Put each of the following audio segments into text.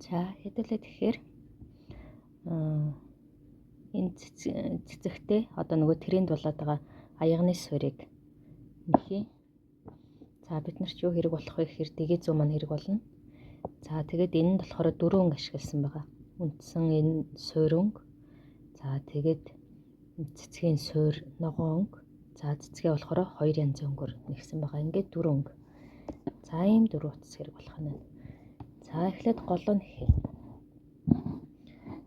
За хэдүүлээ тэгэхээр энэ цэцэгтэй одоо нөгөө тренд болоод байгаа аягны суурийг нэхий. За бид нар ч юу хэрэг болох вэ гэхээр дэгээ зүүн маань хэрэг болно. За тэгээд энэ нь болохоор 4 өнгө ашигласан байгаа. Үндсэн энэ суурь өнгө. За тэгээд цэцгийн суурь ногоон өнгө. За цэцгээ болохоор 2 янзын өнгөөр нэгсэн байгаа. Ингээд 4 өнгө. За ийм 4 утас хэрэг болох нь. За эхлээд голоо нэхээ.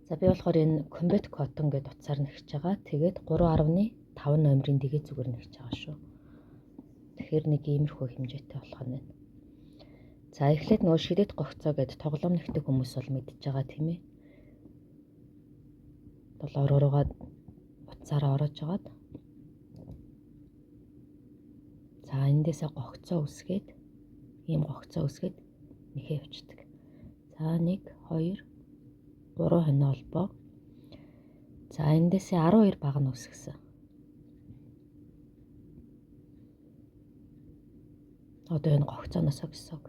За би болохоор энэ комбат коттон гэдэг утсаар нэхэж байгаа. Тэгээд 3.5 номерын дэгээ зүгээр нэхэж байгаа шүү. Тэгэхээр нэг иймэрхүү хэмжээтэй болох нь. За эхлээд нөгөө шидэт гогцоо гэдэг тоглоом нэгдэг хүмүүс бол мэдж байгаа тийм ээ. 7 руугаа утсаараа ороож агаад. За эндээсээ гогцоо үсгээд ийм гогцоо үсгээд нэхээ явчихдаг. За 1 2 3 хонио холбоо. За эндээсээ 12 баг нь үсгэсэн. Одоо энэ гогцооноос гэсэн үг.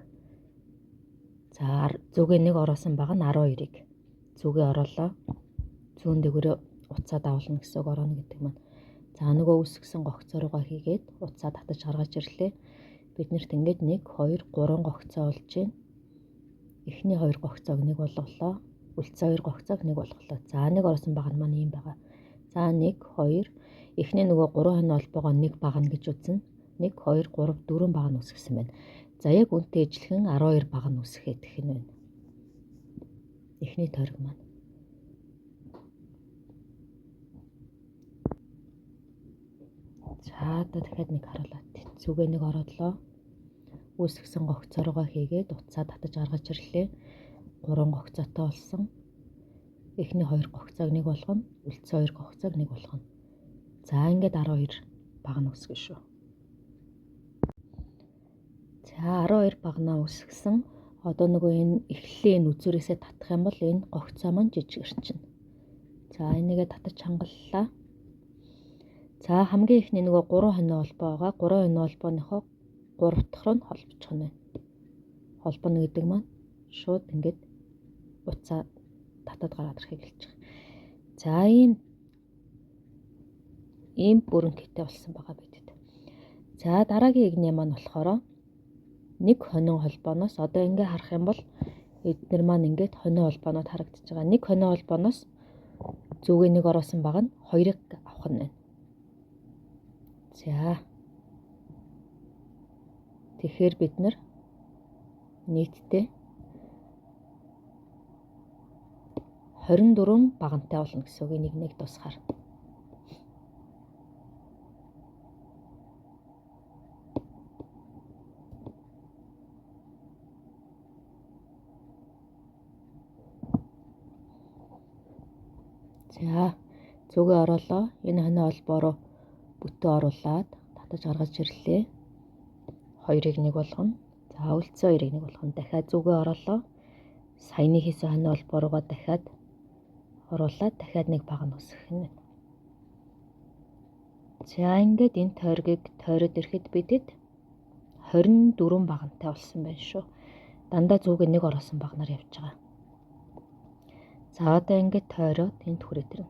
За зүгээ нэг ороосон баг нь 12-ыг зүгээ ороолоо. Зүүн дэгүүрээ уцаа давуулна гэсэн үг орооно гэдэг маань. За нөгөө үсгсэн гогцоо руугаа хийгээд уцаа татаж гаргаж ирлээ. Биднэрт ингээд 1 2 3 гогцоо болж байна. Эхний 2 гогцоог нэг болголоо. Үлдсэн 2 гогцоог нэг болголоо. За нэг ороосон баг нь маань ийм байгаа. За 1 2 эхний нөгөө 3 хонио холбоогоо нэг баг нь гэж үзнэ. 1 2 3 4 баг нь үсгэсэн байна. За яг үнтэй ижилхэн 12 баг нь үсгээд гэх юм байна. Эхний тойрог маань. За одоо дахиад нэг харуулаад зүгээ нэг ороодлоо. Үсгсэн гогцоо руугаа хийгээд уцаа татаж гаргаж ирлээ. 3 гогцоотой болсон. Эхний 2 гогцоог нэг болгоно. Үлдсэн 2 гогцоог нэг болгоно. За ингээд 12 баг нь үсгэн шүү. За 12 багнаа үсгсэн. Одоо нөгөө энэ эхлэлийн энэ үзүүрээсээ татах юм бол энэ гогцоо маань жижигэрчин. За энийгээ татаж хангаллаа. За хамгийн ихний нөгөө 3 хонио холбоо байгаа. 3 хонио холбооныхоо 3 дахь руу нь холбочих нь байна. Холбоно гэдэг маань шууд ингээд уцаа татаад гараад ирэхийг хэлж байгаа. За ийм бүрэнхийтэй болсон байгаа бидэд. За дараагийн игнэ маань болохоор нэг хонио холбооноос одоо ингээ харах юм бол эдгээр маань ингээд хонио холбоонууд харагдаж байгаа. Нэг хонио холбооноос зүгээ нэг ороосон баг нь 2-ыг авах нь байна. За. Тэгэхээр бид нар нийтдээ 24 багантай болно гэсэн үг нэг тусгаар. За зүгээ ороолоо. Энэ хонио холбоо руу бүтэн оруулаад татаж гаргаж ирлээ. 2-ыг нэг болгоно. За үлдсэн 2-ыг нэг болгоно. Дахиад зүгээ ороолоо. Саяны хийсэн хонио холбоо руугаа дахиад оруулаад дахиад нэг баг нь үсгэх нь. За ингээд энэ тойргийг тойроод ирэхэд бидэд 24 багантай болсон байна шүү. Дандаа зүгээ нэг ороосон баг нар явж байгаа. За одоо ингээд тойроод энд хүрээд ирнэ.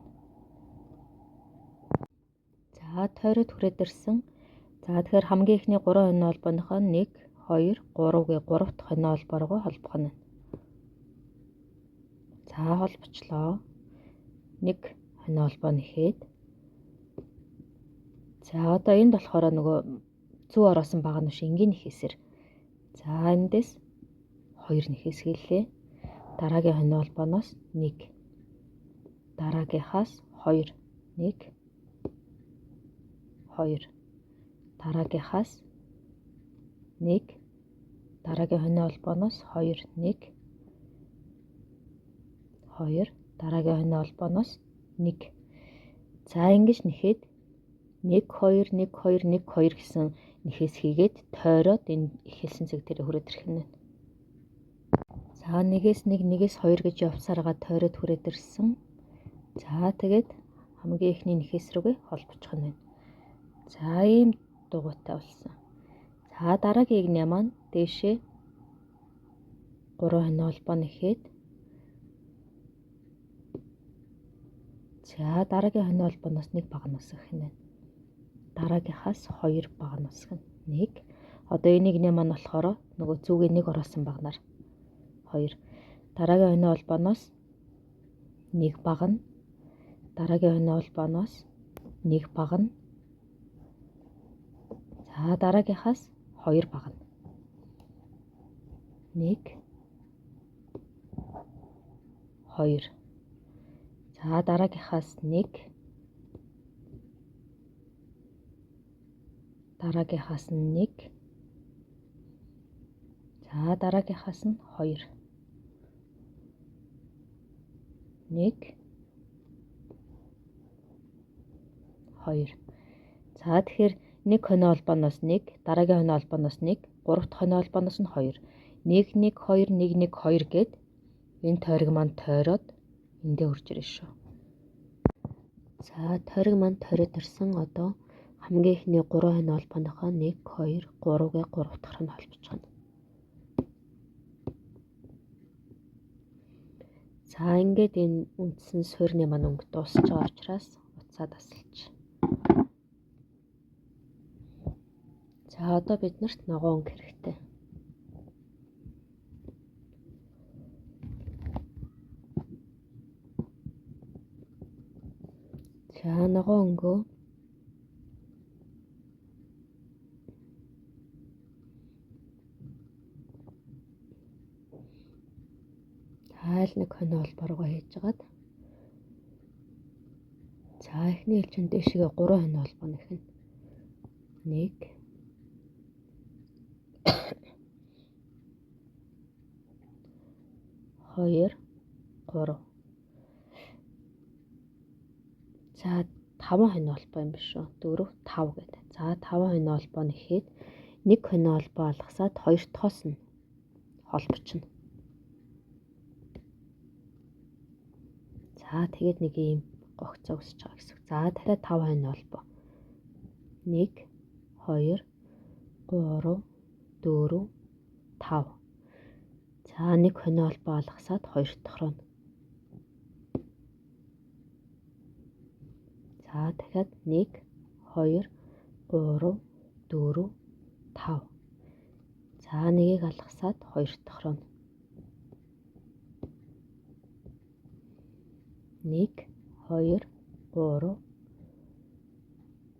За тойроод хүрээд ирсэн. За тэгэхээр хамгийн ихний 3 хонио холбооныхоо 1 2 3-гийн 3 дахь хонио холбоо руу холбох нь. За холбочлоо. 1 хонио холбоо нэхээд. За одоо энд болохоор нөгөө зүү ороосон баг нь шиг энгийн нэхээсэр. За эндээс 2 нэхээс хэллээ. Дараагийн хонио холбооноос 1. Дараагийнхаас 2 1 2. Дараагийнхаас 1. Дараагийн хонио холбооноос 2 1 2. Дараагийн хонио холбооноос 1. За ингэж нэхэд 1 2 1 2 1 2 гэсэн нэхээс хийгээд тойроод энэ ихэлсэн цаг дээр хүрээд ирэх нь. За нэгээс 1 нэгээс 2 гэж явсараа тойроод хүрээд ирсэн. За тэгээд хамгийн ихний нэхээс рүүгээ холбочих нь байна. За ийм дугуйтай болсон. За дараагийн игнэ маань дээшээ 3 хонио холбоо нэхэд За дараагийн хонь холбооноос нэг бага нь үсгэх нь байна. Дараагийнхаас 2 бага нь үсгэх нь. 1. Одоо энийг нэ маань болохоор нөгөө зүгээ нэг оруулсан багнаар 2. Дараагийн хонь холбооноос нэг бага нь. Дараагийн хонь холбооноос нэг бага нь. За дараагийнхаас 2 бага нь. 1 2. За дараагийнхаас 1. Дараагийнхаас нь 1. За дараагийнхаас нь 2. 1 2. За тэгэхээр нэг хонь холбооноос 1, дараагийн хонь холбооноос 1, 3 дахь хонь холбооноос нь 2. 1 1 2 1 1 2 гэд энэ тойрог маань тойроод эндээ үрж ирнэ шүү. За тойрог маань тойроод ирсэн. Одоо хамгийн ихний 3 хонь холбооныхоо 1 2 3-гээ 3 дахь нь холбочихно. За ингээд энэ үндсэн суурьны маань өнгө дуусч байгаа учраас уцаа тасалж. За одоо биднэрт ногоон өнгө хэрэгтэй. За ногоон өнгөө айл нэг хонь холбоороо хийж агаад за эхний элчин дэшигээ 3 хонь холбооно их нь 1 2 3. За 5 хонь холбоо юм биш үү? 4 5 гэдэг. За 5 хонь холбоо нэхэд нэг хонь холбоо алгасаад 2 дахоос нь холбочно. За тэгээд нэг ийм гогцоо өсөж байгаа гэсэн. За дахиад 5 хонь холбоо. 1 2 3 4 5. За нэг хонь холбоо алгасаад 2 дахь руу. За дахиад 1 2 3 4 5. За нэгийг алгасаад 2 дахь руу. 1 2 3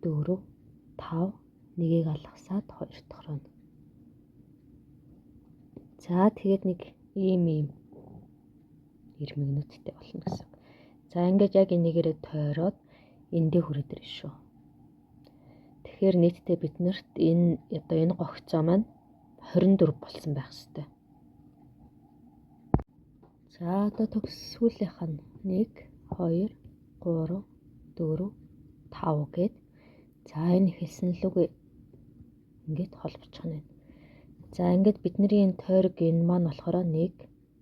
4 5. Нэгийг алгасаад 2 дахь руу. За тэгээд нэг ийм ирмэгнүүдтэй болно гэсэн. За ингээд яг энийгээрээ тойроод эндээ хүрээд ирнэ шүү. Тэгэхээр нийтдээ биднэрт энэ гогцоо маань 24 болсон байх ёстой. За одоо төгсгүүлийнх нь 1 2 3 4 5 гэд. За энэ хэлсэн лүгээ ингээд холбочих нь. За ингээд бидний энэ тойрог энэ маань болохоор 1.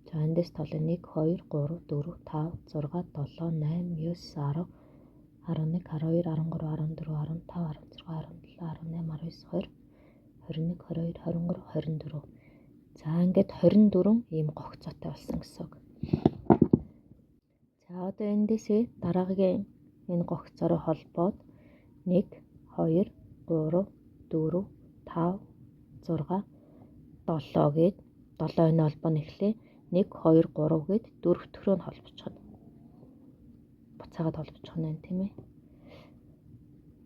За эндээс толоо 1 2 3 4 5 6 7 8 9 10 11 12 13 14 15 16 17 18 19 20 21 22 23 24. За ингээд 24 ийм гогцоотой болсон гэсэн үг. За одоо эндээсээ дараагийн энэ гогцоороо холбоод 1 2 3 4 5 6 7 гээд 7 хонь холбоо нэхлээ 1 2 3 гээд 4 дахь руу нь холбочихно. Буцаагаад холбочих нь тийм ээ.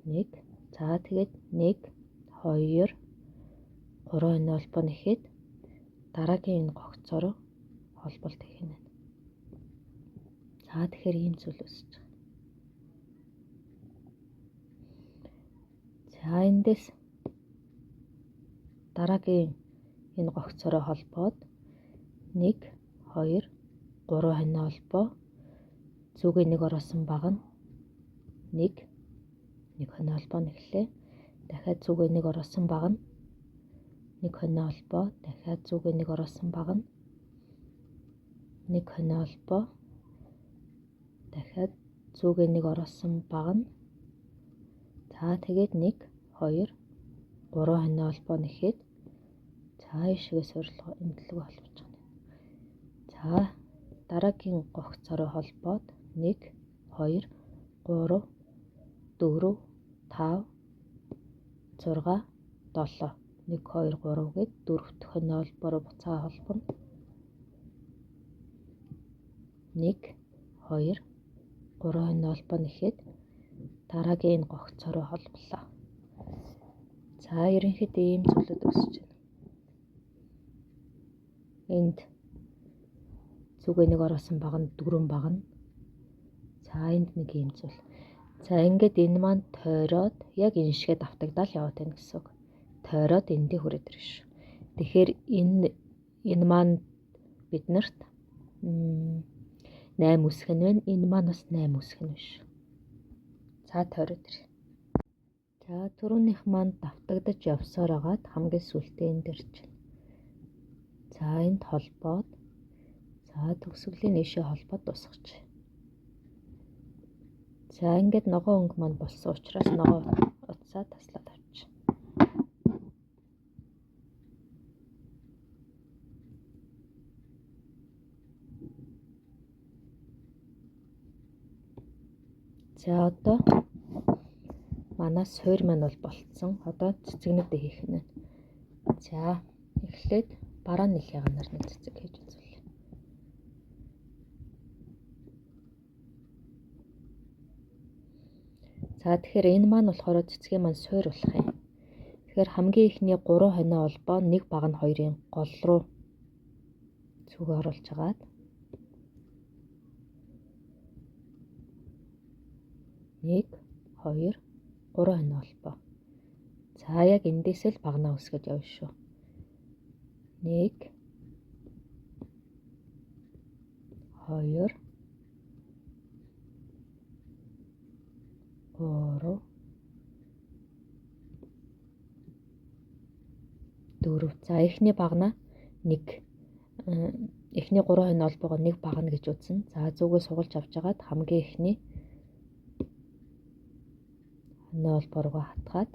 1. За тэгээд 1 2 3 хонь холбоо нэхэд дараагийн энэ гогцоороо холболт хийх нь. За тэгэхээр ийм зүйл үүсэж байгаа. За эндээс дараагийн энэ гогцоороо холбоод 1 2 3 хонь холбоо зүгээ нэг оруулсан бага нь 1 хонь холбоо нэхлээ. Дахиад зүгээ нэг оруулсан бага нь 1 хонь холбоо, дахиад зүгээ нэг оруулсан бага нь 1 хонь холбоо, дахиад зүгээ нэг оруулсан бага нь. За тэгээд 1 2 3 хонь холбоо нэхэд цаашгээ сурлага эмдлэг холбож байна. За дараагийн гогцоороо холбоод 1 2 3, 4, 5, 6, 7. 1, 2, 3 гээд дөрөвт хонио холбоороо буцаа холбоно. 1, 2, 3 хонио холбоо нэхэд дараагийн энэ гогцороо холболоо. За ерөнхийдөө ийм зүйлүүд үүсэж байна. Энд зүгээ нэг ороосон багна, дөрвөн багна. За энд нэг ийм зүйл. За ингээд энэ маань тойроод яг энэ шигээ давтагдал яваад байна гэсэн үг. Тойроод эндээ хүрээд ирж шүү. Тэгэхээр энэ маань биднэрт 8 үсэх нь байна. Энэ маань бас 8 үсэх нь биш. За тойроод ир. За түрүүнийх маань давтагдаж явсаар агаад хамгийн сүүлдээ энд ирж байна. За энд холбоод за төгсгөлийн нэшээ холбоод дуусгаж. За ингээд ногоо өнгө маань болсон учраас ногоо утсаа таслаад авчих. За одоо манай суур маань бол болцсон. Одоо цэцэгнүүдээ хийх нь. За эхлээд бараа нэлээганаар нэг цэцэг хийж үзвэл. За тэгэхээр энэ маань болохоор цэцгийн маань суур болох юм. Тэгэхээр хамгийн ихний 3 хонио холбоо нэг баг нь хоёрын гол руу зүгээ оруулж агаад 1, 2, 3 хонио холбоо. За яг эндээс л багнаа үсгэж явна шүү. 1, 2, 3, 4. За эхний багнаа 1. Эхний 3 хонио холбоогоо нэг багна гэж үзнэ. За зүгээ сугалж авч агаад хамгийн эхний хонио холбоо руу хатгаад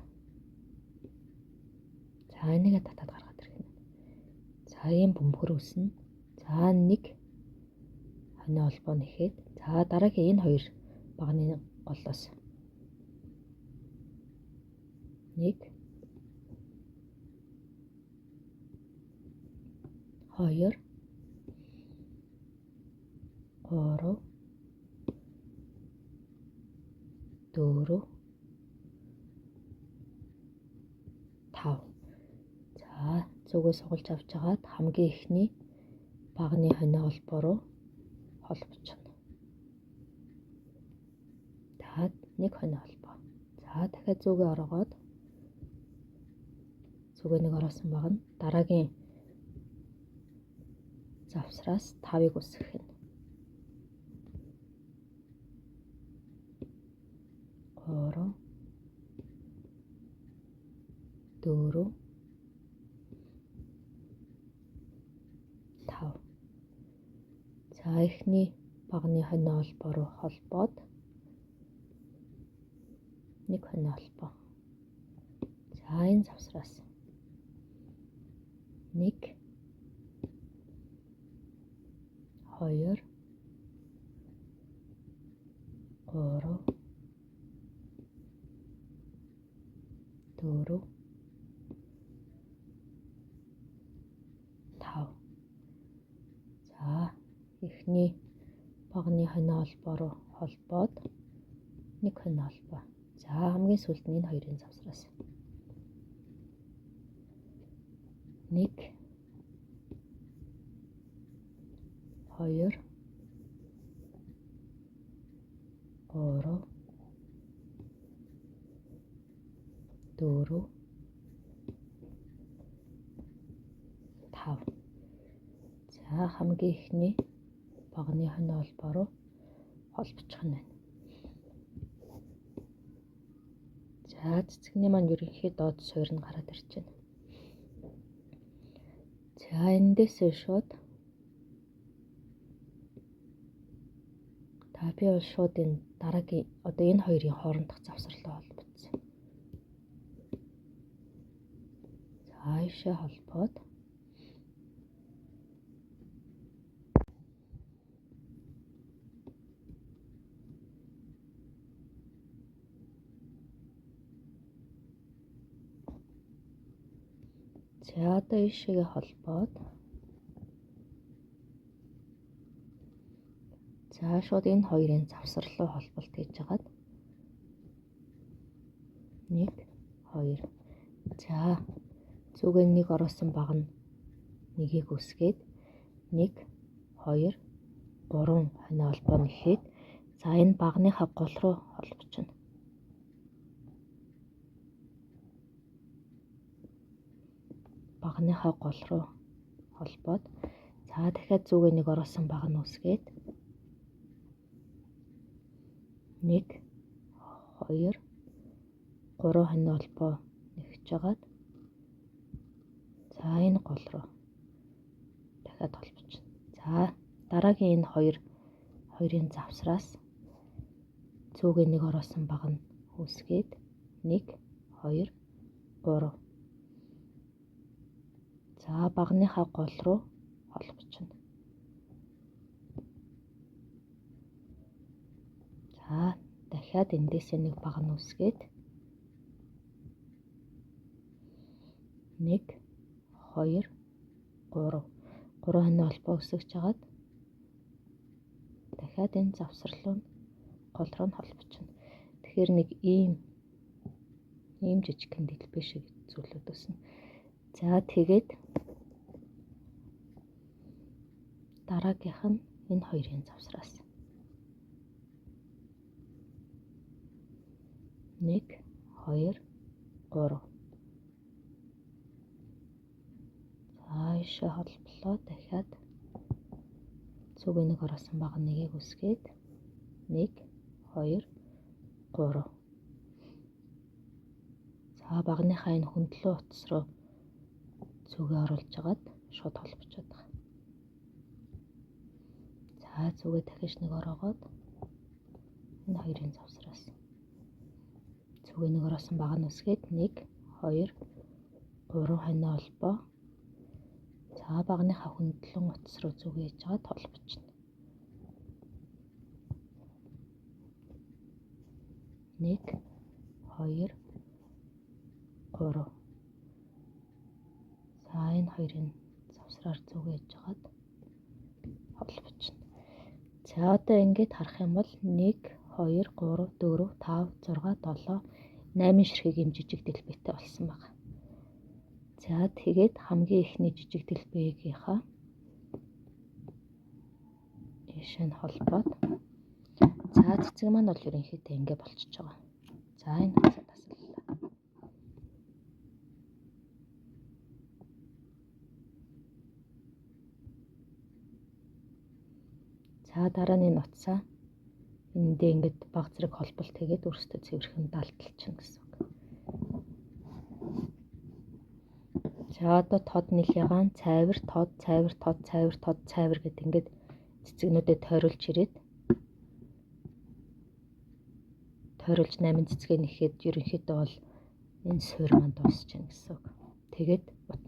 за энийг татаад гаргаад ирэх юм. За ийм бөмбөр үснэ. За 1 хонио холбоо нэхэд за дараагийн энэ хоёр багны голоос 1, 2, 3, 4, 5. За зүгээ сугалж авч агаад хамгийн ихний багны хонио холбоо руу холбочихно. За 1 хонио холбоо. За дахиад зүгээ оргоод зүгээ нэг ороосон багна. Дараагийн завсраас 5-ыг үсгэх нь. 3, 4, 5. За эхний багны хонио холбоо руу холбоод 1 хонио холбоо. За энэ завсраас 1, 2, 3, 4, 5. За эхний багны хонио холбоо руу холбоод 1 хонио холбоо. За хамгийн сүүлд нь энэ хоёрын завсраас 1, 2, 3, 4, 5. За хамгийн ихний багны хонио холбоо руу холбочих нь байна. За цэцэгний маань ерөнхий доод суур нь гараад ирж байна. За эндээс шууд би бол шууд энэ дараагийн одоо энэ хоёрын хоорондох завсарлаа холбоцсон. За ийшээ холбоод За одоо ийшээгээ холбоод за шууд энэ хоёрын завсар руу холболт хийж хагаад 1 2 за зүгээ нэг оруулсан баг нь нэгийг үсгээд 1 2 3 хоноо холбоо нэхэд за энэ багныхаа гол руу холбочихно. Багныхаа гол руу холбоод за дахиад зүгээ нэг оруулсан баг нь үсгээд 1 2 3 хоноо холбоо нэгж жагаад за энэ гол руу дахиад холбочихно. За дараагийн энэ хоёрын завсраас цүгээ нэг оруулсан баг нь үсгээд 1 2 3 за багныхаа гол руу холбочихно. За дахиад эндээсээ нэг баг нь үсгээд 1 2 3 хоноо холбоо өсгөж хагаад дахиад энэ завсар руу гол руу нь холбочихно. Тэгэхээр нэг ийм жижигхэн дэлбээ шиг зүйлүүд өснө. За тэгээд дараагийнх нь энэ хоёрын завсраас 1 2 3 ийшээ холболоо дахиад цүгээ нэг оруулсан баг нэгийг үсгээд 1 2 3 за багныхаа энэ хөндлөө утас руу цүгээ оруулж агаад шууд холбочоод байгаа. За цүгээ дахиж нэг ороогоод энэ хоёрын завсраас цүгээ нэг оруулсан баг нь үсгээд 1 2 3 хоноо холбоо за багныхаа хөндлөн утас руу зүгээ хийж аваад холбочихно. 1 2 3 за энэ хоёрын завсраар зүгээ хийж аваад холбочихно. За одоо ингэж харах юм бол 1 2 3 4 5 6 7 8 ширхэг юм жижиг дэлбээтэй болсон байна. За тэгээд хамгийн ихний жижиг дэлбээгийнхаа ийшээ нь холбоод за цэцэг маань бол ерөнхийдөө ингэ болчихж байгаа. За энэ хасаа тасаллаа. За дараа нь энэ утсаа эндээ ингэж баг зэрэг холболт хийгээд өөрсдөө цэвэрхэн далталчихна гэсэн үг. За одоо тод нэлээгаан цайвар тод цайвар тод цайвар тод цайвар гэдэг ингээд цэцэгнүүдэд тойруулж ирээд тойруулж 8 цэцгээ нэхэд ерөнхийдөө бол энэ суурь маань дуусч байна гэсэн үг. Тэгээд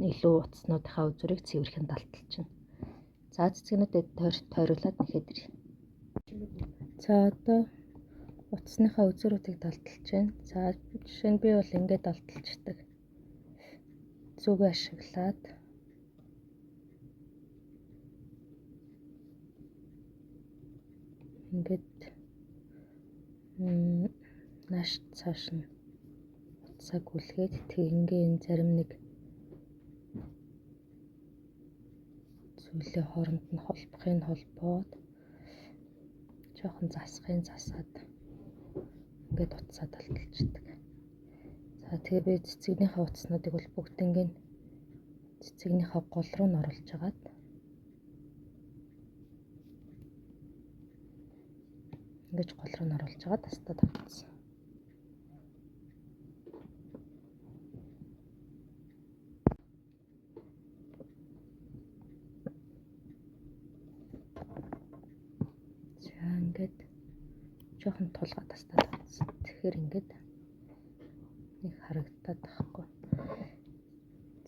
илүү утаснуудынхаа үзүүрийг цэвэрхэн далталчихна. За цэцэгнүүдэд тойруулаад нэхэд ирье. За одоо утасныхаа үзүүрүүдийг далталж байна. За жишээ нь би бол ингээд далталчдаг. Зүгээ ашиглаад ингээд нааш цааш нь утсаа гүлгээд тэгингээ энэ зарим нэг зүйлээ хооронд нь холбохын холбоод жоохон засахын засаад ингээд утсаа далталчдаг. За тэгээ би цэцэгнийхээ утаснуудыг бол бүгднийг цэцэгнийхээ гол руу нь оруулж агаад ингэж гол руу нь оруулж агаад тастад авчихсан. За ингээд жоохон тулгаа тастад авчихсан. Тэгэхээр ингээд нэг харагдаад байхгүй.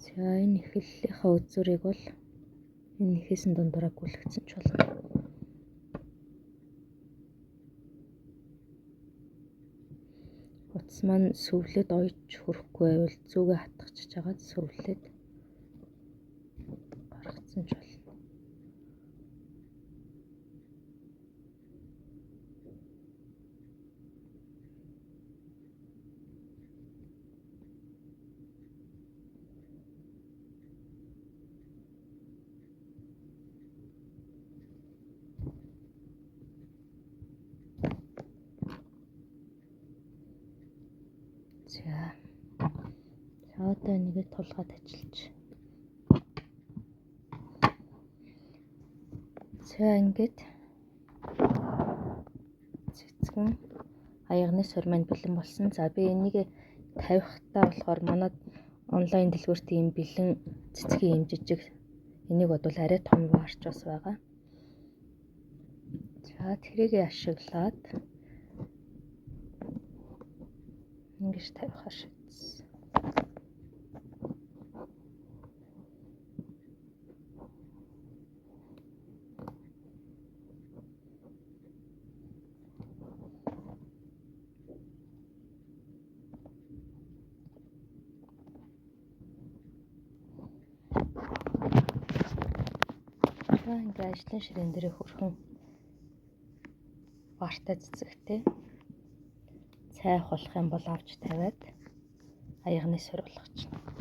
За энэ эхлэлийнхаа үзүүрийг бол энэ нэхээсэн дундуур гүйлгцэн ч болно. Утас маань сүвлээд ойж хүрэхгүй байвал зүгээ хатгachж агаад сүвлээд тавьсан ч болно. За. Одоо нэгээ тулгаад ажиллаж. За ингээд цэцгэн аягны сур маань бэлэн болсон. За би энийг тавихтаа болохоор манай онлайн дэлгүүрт ийм бэлэн цэцгийн юм жижиг энийг бодвол арай том варч бас байгаа. За тэрийг ашиглаад ингэж тавих ашигладсан. Ингээ ажлын ширээн дээр хөрхөн вартай цэцэгтэй цай болох юм бол авч тавиад аягны сур болгочихно.